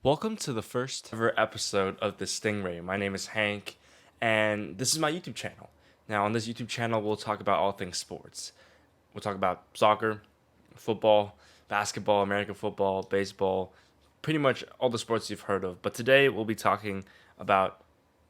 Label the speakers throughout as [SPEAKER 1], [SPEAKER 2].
[SPEAKER 1] Welcome to the first ever episode of the Stingray. My name is Hank, and this is my YouTube channel. Now, on this YouTube channel, we'll talk about all things sports. We'll talk about soccer, football, basketball, American football, baseball, pretty much all the sports you've heard of. But today, we'll be talking about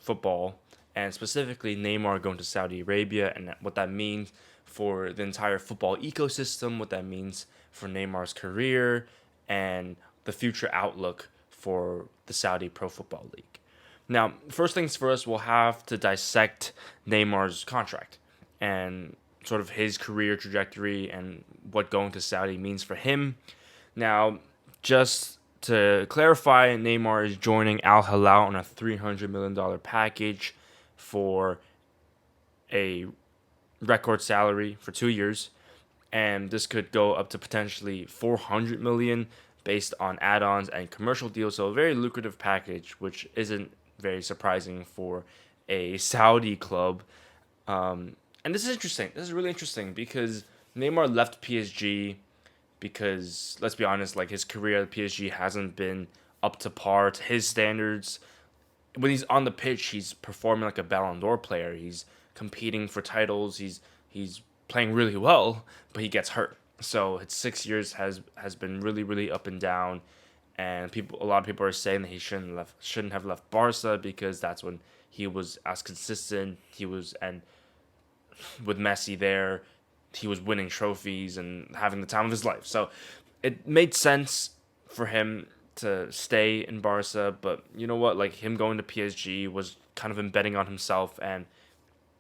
[SPEAKER 1] football, and specifically Neymar going to Saudi Arabia and what that means for the entire football ecosystem, what that means for Neymar's career, and the future outlook for the Saudi Pro Football League. Now, first things first, we'll have to dissect Neymar's contract and sort of his career trajectory and what going to Saudi means for him. Now, just to clarify, Neymar is joining Al Hilal on a $300 million package for a record salary for 2 years, and this could go up to potentially $400 million based on add-ons and commercial deals. So a very lucrative package, which isn't very surprising for a Saudi club. And this is interesting. This is really interesting because Neymar left PSG because, let's be honest, like his career at PSG hasn't been up to par to his standards. When he's on the pitch, he's performing like a Ballon d'Or player. He's competing for titles. He's playing really well, but he gets hurt. So his 6 years has been really up and down, and a lot of people are saying that he shouldn't have left Barca because that's when he was as consistent. And with Messi there, he was winning trophies and having the time of his life. So it made sense for him to stay in Barca, but you know what? Like him going to PSG was kind of embedding on himself, and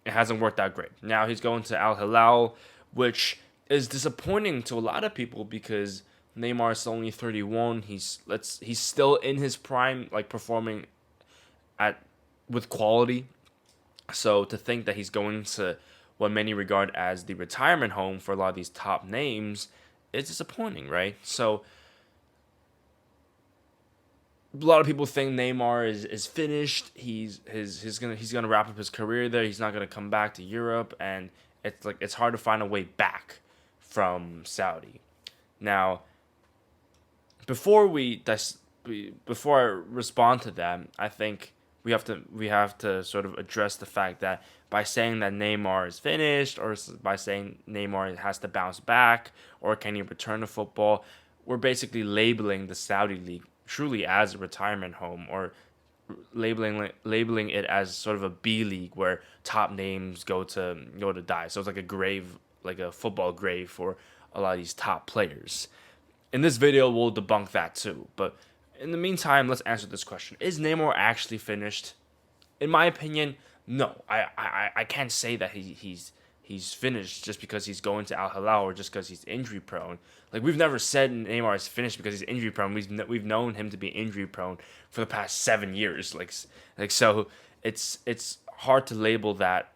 [SPEAKER 1] it hasn't worked out great. Now he's going to Al Hilal, which is disappointing to a lot of people because Neymar is only 31. He's still in his prime, like performing with quality. So to think that he's going to what many regard as the retirement home for a lot of these top names is disappointing, right? So a lot of people think Neymar is finished. He's gonna wrap up his career there. He's not gonna come back to Europe, and it's hard to find a way back from Saudi. Now, before I respond to that, I think we have to sort of address the fact that by saying that Neymar is finished, or by saying Neymar has to bounce back, or can he return to football, we're basically labeling the Saudi league truly as a retirement home, or labeling it as sort of a B league where top names go to die. So it's like a grave, like a football grave for a lot of these top players. In this video, we'll debunk that too. But in the meantime, let's answer this question: is Neymar actually finished? In my opinion, no. I can't say that he's finished just because he's going to Al Hilal or just because he's injury prone. Like we've never said Neymar is finished because he's injury prone. We've known him to be injury prone for the past 7 years. So it's hard to label that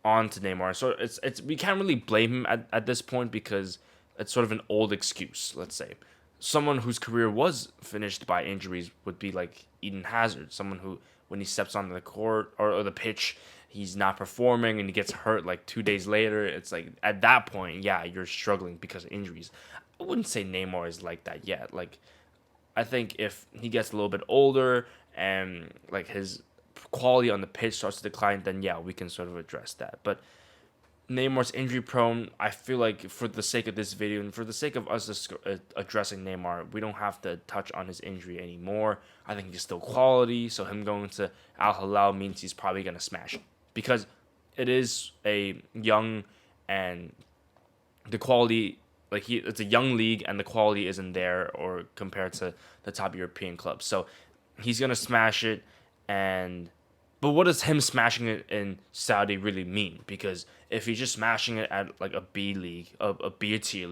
[SPEAKER 1] onto Neymar. So it's we can't really blame him at this point because it's sort of an old excuse. Let's say someone whose career was finished by injuries would be like Eden Hazard, someone who when he steps onto the court or the pitch, he's not performing and he gets hurt like 2 days later. It's like at that point, yeah, you're struggling because of injuries. I wouldn't say Neymar is like that yet. Like I think if he gets a little bit older and like his quality on the pitch starts to decline, then yeah, we can sort of address that. But Neymar's injury prone. I feel like for the sake of this video and for the sake of us addressing Neymar, we don't have to touch on his injury anymore. I think he's still quality, so him going to Al Hilal means he's probably going to smash it because it is a young and the quality, like it's a young league and the quality isn't there or compared to the top European clubs. So he's going to smash it. But what does him smashing it in Saudi really mean? Because if he's just smashing it at like a B league, a B tier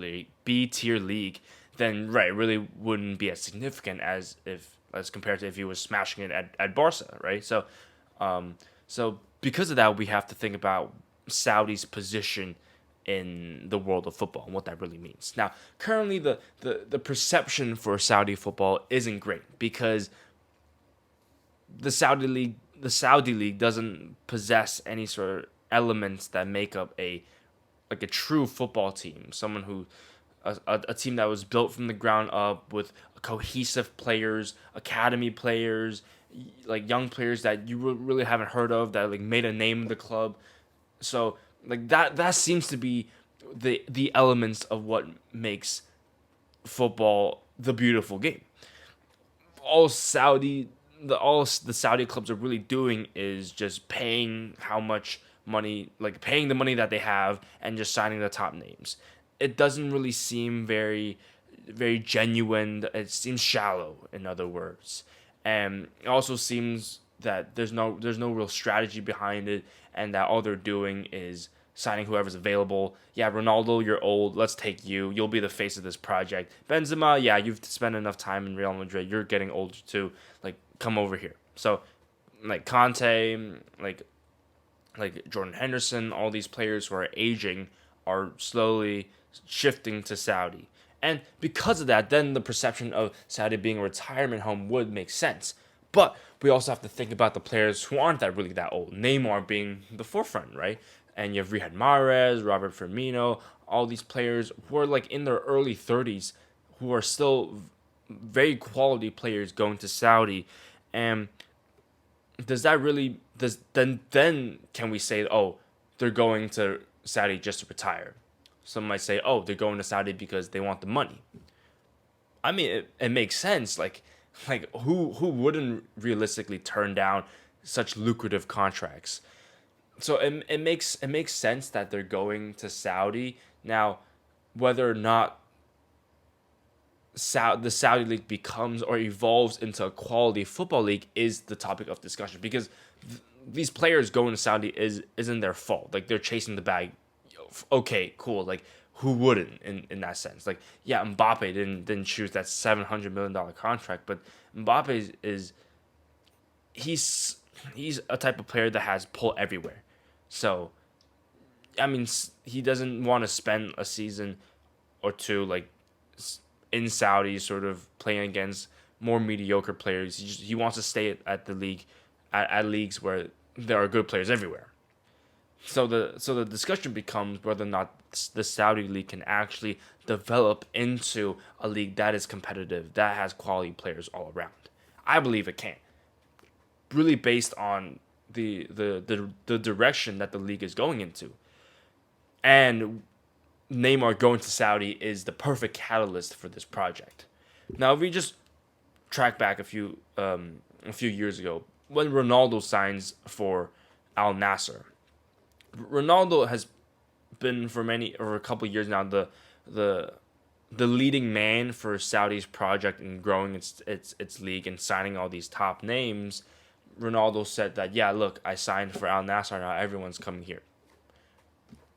[SPEAKER 1] league, then right, it really wouldn't be as significant as compared to if he was smashing it at Barca, right? So because of that, we have to think about Saudi's position in the world of football and what that really means. Now, currently the perception for Saudi football isn't great because the Saudi league doesn't possess any sort of elements that make up a true football team. A team that was built from the ground up with a cohesive players, academy players, like young players that you really haven't heard of that like made a name in the club. So like that seems to be the elements of what makes football the beautiful game. All Saudi all the Saudi clubs are really doing is just paying how much money, like paying the money that they have and just signing the top names. It doesn't really seem very genuine. It seems shallow, in other words. And it also seems that there's no real strategy behind it, and that all they're doing is signing whoever's available. Yeah, Ronaldo, you're old. Let's take you. You'll be the face of this project. Benzema, yeah, you've spent enough time in Real Madrid. You're getting older too. Like, come over here. So, like Conte, like Jordan Henderson, all these players who are aging are slowly shifting to Saudi. And because of that, then the perception of Saudi being a retirement home would make sense. But we also have to think about the players who aren't really that old. Neymar being the forefront, right? And you have Riyad Mahrez, Robert Firmino, all these players who are like in their early 30s, who are still very quality players going to Saudi. And does that really then can we say, oh, they're going to Saudi just to retire? Some might say, oh, they're going to Saudi because they want the money. I mean, it makes sense. Like who wouldn't realistically turn down such lucrative contracts? So it makes sense that they're going to Saudi. Now, whether or not the Saudi league becomes or evolves into a quality football league is the topic of discussion, because these players going to Saudi isn't their fault. Like, they're chasing the bag. Okay, cool. Like, who wouldn't in that sense? Like, yeah, Mbappe didn't choose that $700 million contract, but Mbappe is he's a type of player that has pull everywhere. So, I mean, he doesn't want to spend a season or two like in Saudi, sort of playing against more mediocre players. He wants to stay at the league, at leagues where there are good players everywhere. So the discussion becomes whether or not the Saudi league can actually develop into a league that is competitive, that has quality players all around. I believe it can, really based on the direction that the league is going into. And Neymar going to Saudi is the perfect catalyst for this project. Now, if we just track back a few years ago, when Ronaldo signs for Al Nassr, Ronaldo has been for a couple of years now the leading man for Saudi's project in growing its league and signing all these top names. Ronaldo said that, yeah, look, I signed for Al Nassr, now everyone's coming here.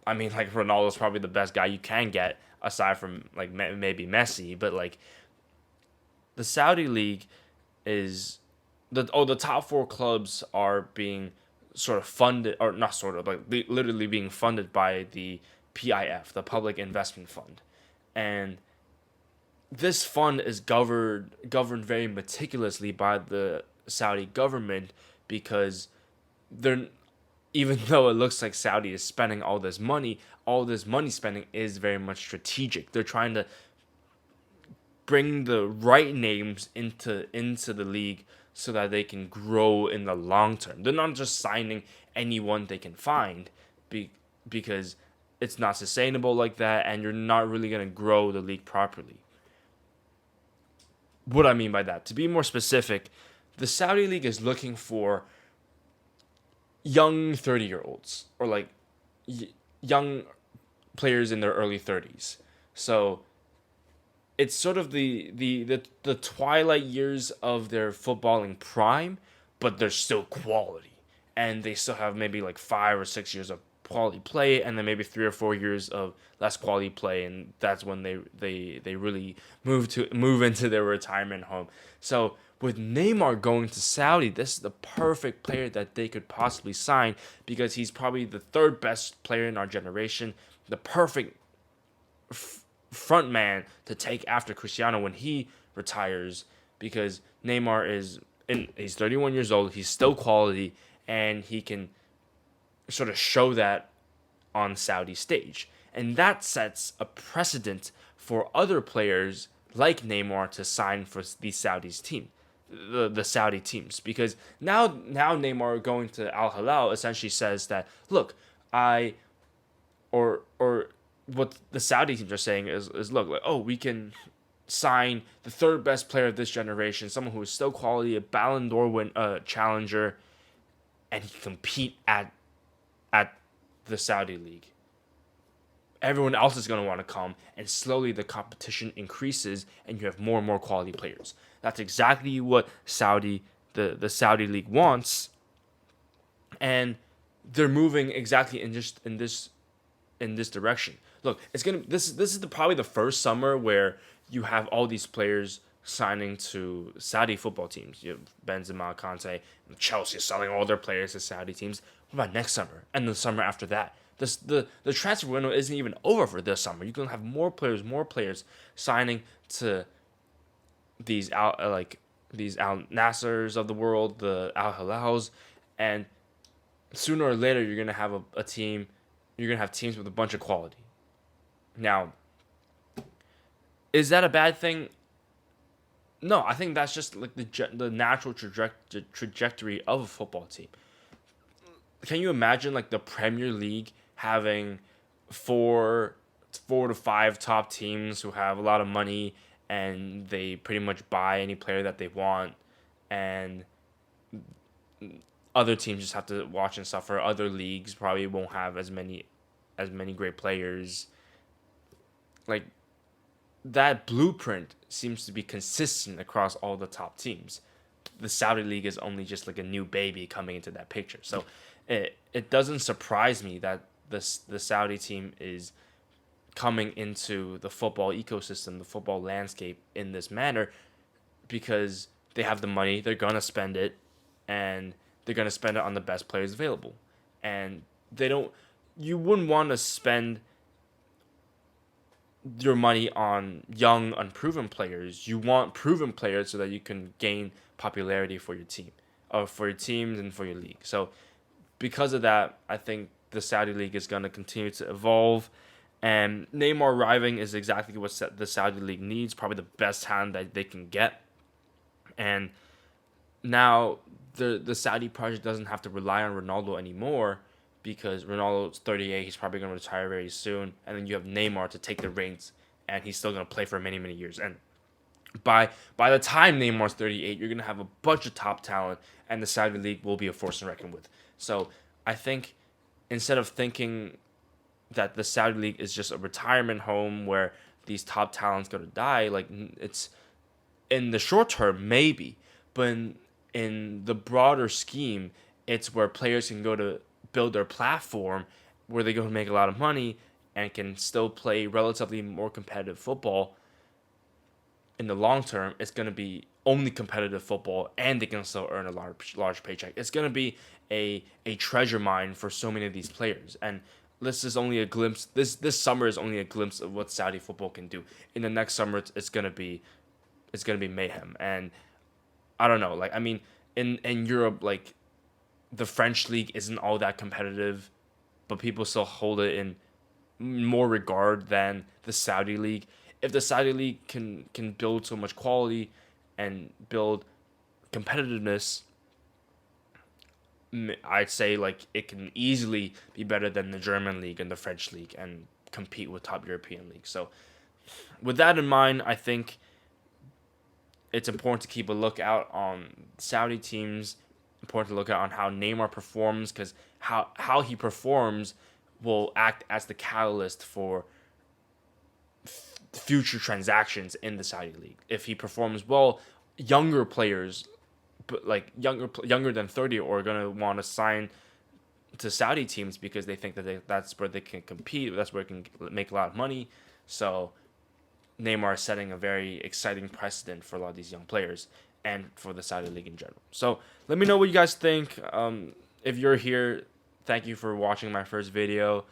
[SPEAKER 1] I mean, like, Ronaldo's probably the best guy you can get aside from like maybe Messi, but like the Saudi league is the top four clubs are being sort of funded, or not sort of, like literally being funded by the PIF, the Public Investment Fund. And this fund is governed very meticulously by the Saudi government, because they're, even though it looks like Saudi is spending all this money spending is very much strategic. They're trying to bring the right names into the league so that they can grow in the long term. They're not just signing anyone they can find, because it's not sustainable like that, and you're not really going to grow the league properly. What I mean by that, to be more specific, the Saudi league is looking for young 30-year-olds, or like young players in their early 30s. So it's sort of the twilight years of their footballing prime, but they're still quality, and they still have maybe like 5 or 6 years of quality play, and then maybe 3 or 4 years of less quality play, and that's when they really move into their retirement home. So with Neymar going to Saudi, this is the perfect player that they could possibly sign, because he's probably the third best player in our generation, the perfect front man to take after Cristiano when he retires, because Neymar he's 31 years old, he's still quality, and he can sort of show that on Saudi stage. And that sets a precedent for other players like Neymar to sign for these Saudis team, the Saudi teams, because now Neymar going to Al Hilal essentially says that, look, I or what the Saudi teams are saying is look, like, oh, we can sign the third best player of this generation, someone who is still quality, a Ballon d'Or challenger, and he can compete at the Saudi league. Everyone else is going to want to come, and slowly the competition increases, and you have more and more quality players. That's exactly what the Saudi league wants, and they're moving exactly in this direction. Look, this is probably the first summer where you have all these players signing to Saudi football teams. You have Benzema, Conte, and Chelsea selling all their players to Saudi teams. What about next summer and the summer after that? The transfer window isn't even over for this summer. You're gonna have more players signing to these these Al Nassers of the world, the Al Hilals, and sooner or later you're gonna have a team. You're gonna have teams with a bunch of quality. Now, is that a bad thing? No, I think that's just like the natural trajectory of a football team. Can you imagine like the Premier League having four to five top teams who have a lot of money and they pretty much buy any player that they want, and other teams just have to watch and suffer. Other leagues probably won't have as many great players. Like, that blueprint seems to be consistent across all the top teams. The Saudi league is only just like a new baby coming into that picture. So it doesn't surprise me that the Saudi team is coming into the football ecosystem, the football landscape in this manner, because they have the money, they're going to spend it, and they're going to spend it on the best players available. And you wouldn't want to spend your money on young, unproven players. You want proven players so that you can gain popularity for your team, or for your teams and for your league. So because of that, I think the Saudi league is going to continue to evolve. And Neymar arriving is exactly what the Saudi league needs, probably the best talent that they can get. And now the Saudi project doesn't have to rely on Ronaldo anymore, because Ronaldo's 38, he's probably going to retire very soon, and then you have Neymar to take the reins, and he's still going to play for many, many years. And by the time Neymar's 38, you're going to have a bunch of top talent, and the Saudi league will be a force to reckon with. So I think instead of thinking that the Saudi league is just a retirement home where these top talents go to die, like, it's in the short term maybe, but in the broader scheme, it's where players can go to build their platform, where they go and make a lot of money and can still play relatively more competitive football. In the long term, it's going to be only competitive football, and they can still earn a large paycheck. It's going to be a treasure mine for so many of these players. And this is only a glimpse. This summer is only a glimpse of what Saudi football can do. In the next summer, it's going to be mayhem. And I don't know. Like, I mean, in Europe, like, the French league isn't all that competitive, but people still hold it in more regard than the Saudi league. If the Saudi league can build so much quality and build competitiveness, I'd say like it can easily be better than the German league and the French league and compete with top European leagues. So with that in mind, I think it's important to keep a lookout on Saudi teams. Important to look at on how Neymar performs, because how he performs will act as the catalyst for future transactions in the Saudi league. If he performs well, younger players, but like younger than 30, are gonna want to sign to Saudi teams because they think that that's where they can compete. That's where they can make a lot of money. So Neymar is setting a very exciting precedent for a lot of these young players and for the Saudi league in general. So let me know what you guys think. If you're here, thank you for watching my first video.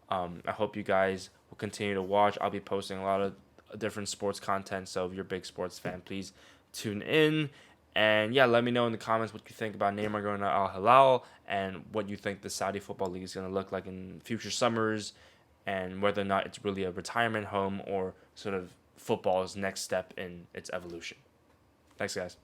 [SPEAKER 1] I hope you guys will continue to watch. I'll be posting a lot of different sports content, so if you're a big sports fan, please tune in. And yeah, let me know in the comments what you think about Neymar going to Al Hilal, and what you think the Saudi Football League is going to look like in future summers, and whether or not it's really a retirement home or sort of football's next step in its evolution. Thanks, guys.